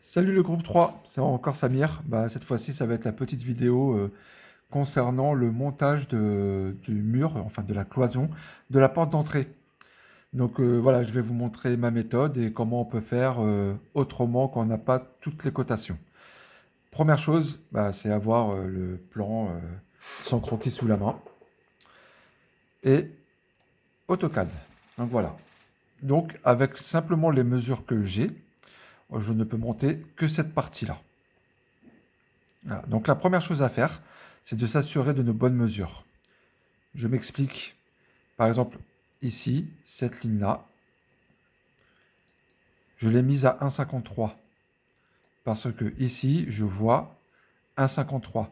Salut le groupe 3, c'est encore Samir. Cette fois-ci, ça va être la petite vidéo concernant le montage du mur, enfin de la cloison, de la porte d'entrée. Voilà, je vais vous montrer ma méthode et comment on peut faire autrement quand on n'a pas toutes les cotations. Première chose, c'est avoir le plan sans croquis sous la main et AutoCAD. Donc voilà. Donc avec simplement les mesures que j'ai, je ne peux monter que cette partie-là. Voilà. Donc la première chose à faire, c'est de s'assurer de nos bonnes mesures. Je m'explique. Par exemple, ici, cette ligne-là, je l'ai mise à 1,53 parce que ici, je vois 1,53.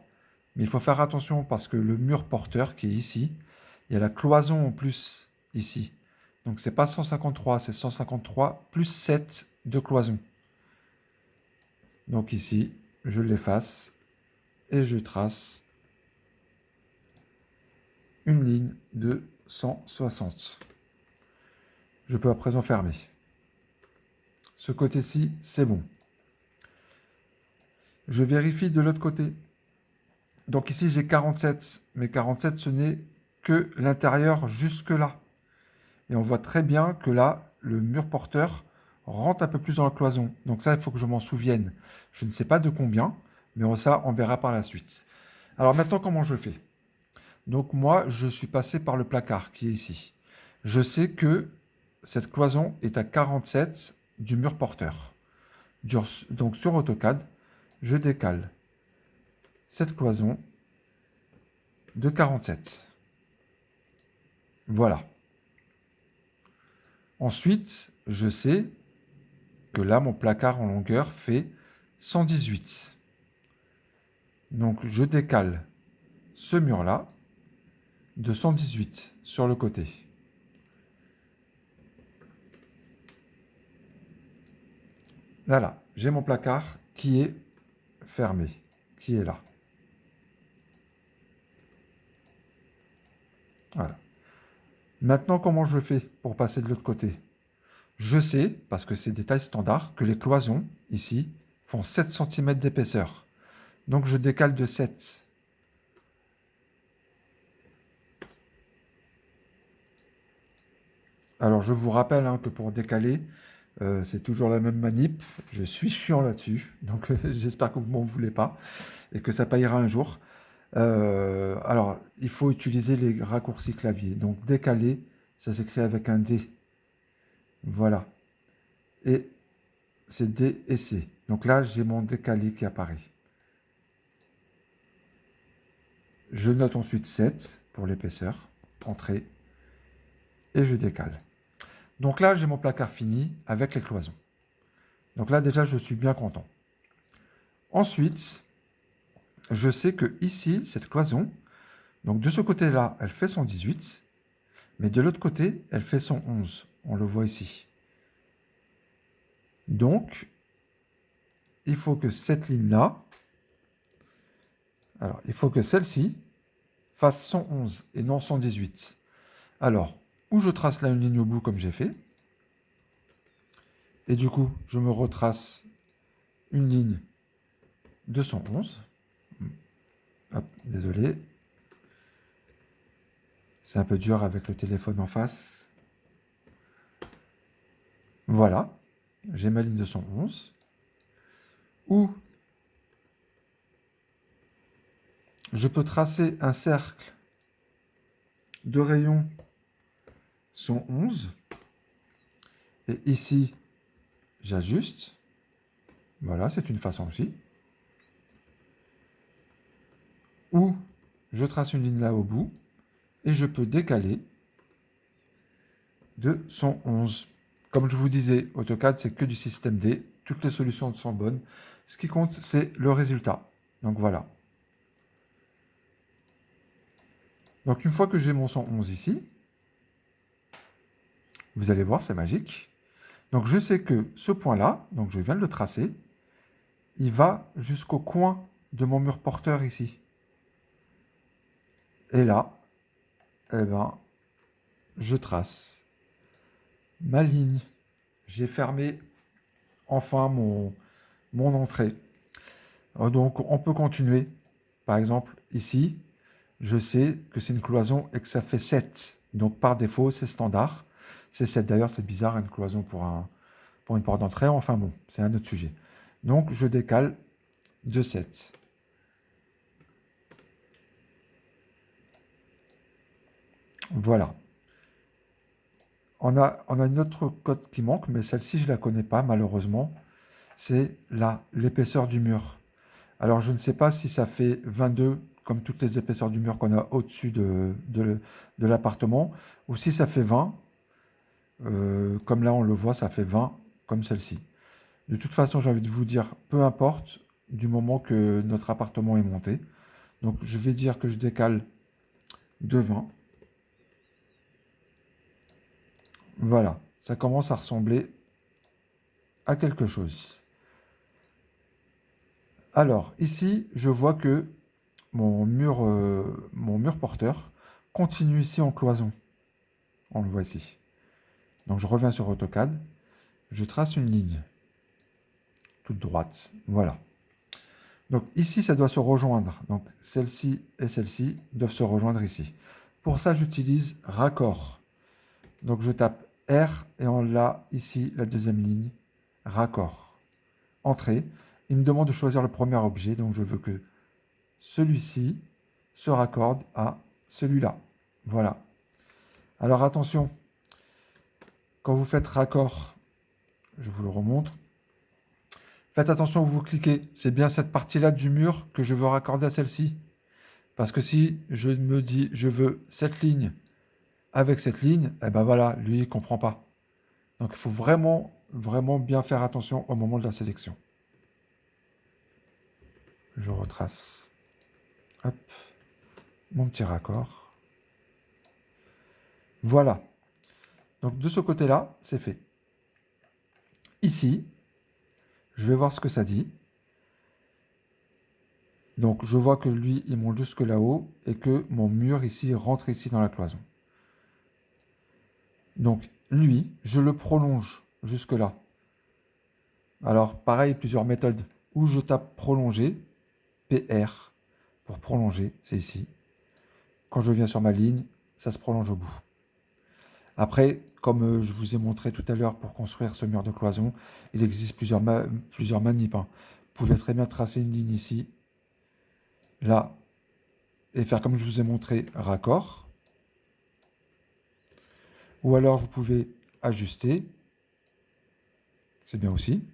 Mais il faut faire attention parce que le mur porteur qui est ici, il y a la cloison en plus ici. Donc c'est pas 153, c'est 153 plus 7 de cloison. Donc ici, je l'efface et je trace une ligne de 160. Je peux à présent fermer. Ce côté-ci, c'est bon. Je vérifie de l'autre côté. Donc ici, j'ai 47. Mais 47, ce n'est que l'intérieur jusque-là. Et on voit très bien que là, le mur porteur rentre un peu plus dans la cloison. Donc ça, il faut que je m'en souvienne. Je ne sais pas de combien, mais ça, on verra par la suite. Alors maintenant, comment je fais? Donc moi, je suis passé par le placard qui est ici. Je sais que cette cloison est à 47 du mur porteur. Donc sur AutoCAD, je décale cette cloison de 47. Voilà. Ensuite, je sais que là, mon placard en longueur fait 118. Donc je décale ce mur-là de 118 sur le côté. Voilà, j'ai mon placard qui est fermé, qui est là. Voilà. Maintenant, comment je fais pour passer de l'autre côté? Je sais, parce que c'est des tailles standards, que les cloisons, ici, font 7 cm d'épaisseur. Donc je décale de 7. Alors je vous rappelle que pour décaler, c'est toujours la même manip. Je suis chiant là-dessus, donc j'espère que vous m'en voulez pas et que ça payera un jour. Alors, il faut utiliser les raccourcis clavier. Donc décaler, ça s'écrit avec un D. Voilà. Et c'est D et C. Donc là, j'ai mon décalé qui apparaît. Je note ensuite 7 pour l'épaisseur, entrée, et je décale. Donc là, j'ai mon placard fini avec les cloisons. Donc là, déjà, je suis bien content. Ensuite, je sais que ici, cette cloison, donc de ce côté-là, elle fait 118, mais de l'autre côté, elle fait 111. On le voit ici. Donc, il faut que cette ligne-là, alors, il faut que celle-ci fasse 111 et non 118. Alors, où je trace là une ligne au bout comme j'ai fait, et du coup, je me retrace une ligne de 111. Hop, désolé. C'est un peu dur avec le téléphone en face. Voilà, j'ai ma ligne de 111. Où je peux tracer un cercle de rayon 111. Et ici, j'ajuste. Voilà, c'est une façon aussi. Ou je trace une ligne là au bout et je peux décaler de 111. Comme je vous disais, AutoCAD, c'est que du système D. Toutes les solutions sont bonnes. Ce qui compte, c'est le résultat. Donc voilà. Donc une fois que j'ai mon 111 ici, vous allez voir, c'est magique. Donc je sais que ce point-là, donc je viens de le tracer, il va jusqu'au coin de mon mur porteur ici. Et là, eh ben, je trace ma ligne. J'ai fermé enfin mon entrée. Donc, on peut continuer. Par exemple, ici, je sais que c'est une cloison et que ça fait 7. Donc, par défaut, c'est standard. C'est 7. D'ailleurs, c'est bizarre, une cloison pour une porte d'entrée. Enfin bon, c'est un autre sujet. Donc, je décale de 7. Voilà. On a une autre cote qui manque, mais celle-ci, je ne la connais pas, malheureusement. C'est là, l'épaisseur du mur. Alors, je ne sais pas si ça fait 22, comme toutes les épaisseurs du mur qu'on a au-dessus de l'appartement, ou si ça fait 20. Comme là, on le voit, ça fait 20, comme celle-ci. De toute façon, j'ai envie de vous dire, peu importe, du moment que notre appartement est monté. Donc, je vais dire que je décale de 20. Voilà, ça commence à ressembler à quelque chose. Alors, ici, je vois que mon mur porteur continue ici en cloison. On le voit ici. Donc, je reviens sur AutoCAD. Je trace une ligne toute droite. Voilà. Donc, ici, ça doit se rejoindre. Donc, celle-ci et celle-ci doivent se rejoindre ici. Pour ça, j'utilise raccord. Donc, je tape R et on a ici la deuxième ligne. Raccord. Entrée. Il me demande de choisir le premier objet. Donc, je veux que celui-ci se raccorde à celui-là. Voilà. Alors attention, quand vous faites raccord, je vous le remontre, faites attention où vous cliquez. C'est bien cette partie-là du mur que je veux raccorder à celle-ci. Parce que si je me dis, je veux cette ligne avec cette ligne, eh ben voilà, lui, il ne comprend pas. Donc il faut vraiment, vraiment bien faire attention au moment de la sélection. Je retrace. Hop, mon petit raccord. Voilà. Donc de ce côté-là, c'est fait. Ici, je vais voir ce que ça dit. Donc je vois que lui, il monte jusque là-haut et que mon mur ici rentre ici dans la cloison. Donc lui, je le prolonge jusque là. Alors pareil, plusieurs méthodes. Où je tape prolonger, PR, pour prolonger, c'est ici. Quand je viens sur ma ligne, ça se prolonge au bout. Après, comme je vous ai montré tout à l'heure pour construire ce mur de cloison, il existe plusieurs manips. Vous pouvez très bien tracer une ligne ici, là, et faire comme je vous ai montré, raccord. Ou alors vous pouvez ajuster, c'est bien aussi.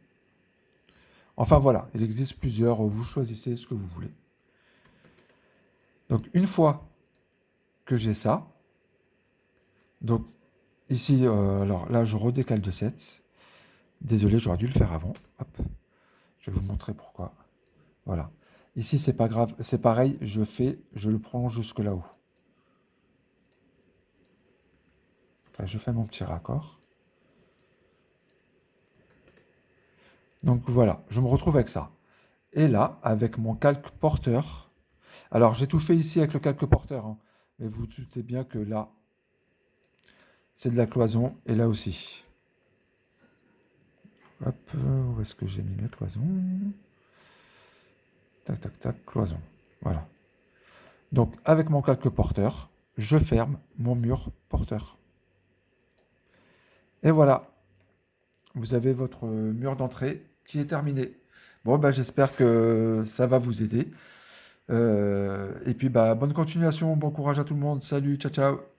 Enfin voilà, il existe plusieurs, vous choisissez ce que vous voulez. Donc une fois que j'ai ça, donc ici, alors là je redécale de 7. Désolé, j'aurais dû le faire avant. Hop, je vais vous montrer pourquoi. Voilà. Ici, c'est pas grave, c'est pareil, je le prolonge jusque là-haut. Là, je fais mon petit raccord. Donc voilà, je me retrouve avec ça. Et là, avec mon calque porteur, alors j'ai tout fait ici avec le calque porteur, hein, mais vous doutez bien que là, c'est de la cloison, et là aussi. Hop, où est-ce que j'ai mis mes cloisons? Tac, tac, tac, cloison. Voilà. Donc, avec mon calque porteur, je ferme mon mur porteur. Et voilà, vous avez votre mur d'entrée qui est terminé. Bon, bah, j'espère que ça va vous aider. Et puis, bah, bonne continuation, bon courage à tout le monde. Salut, ciao, ciao.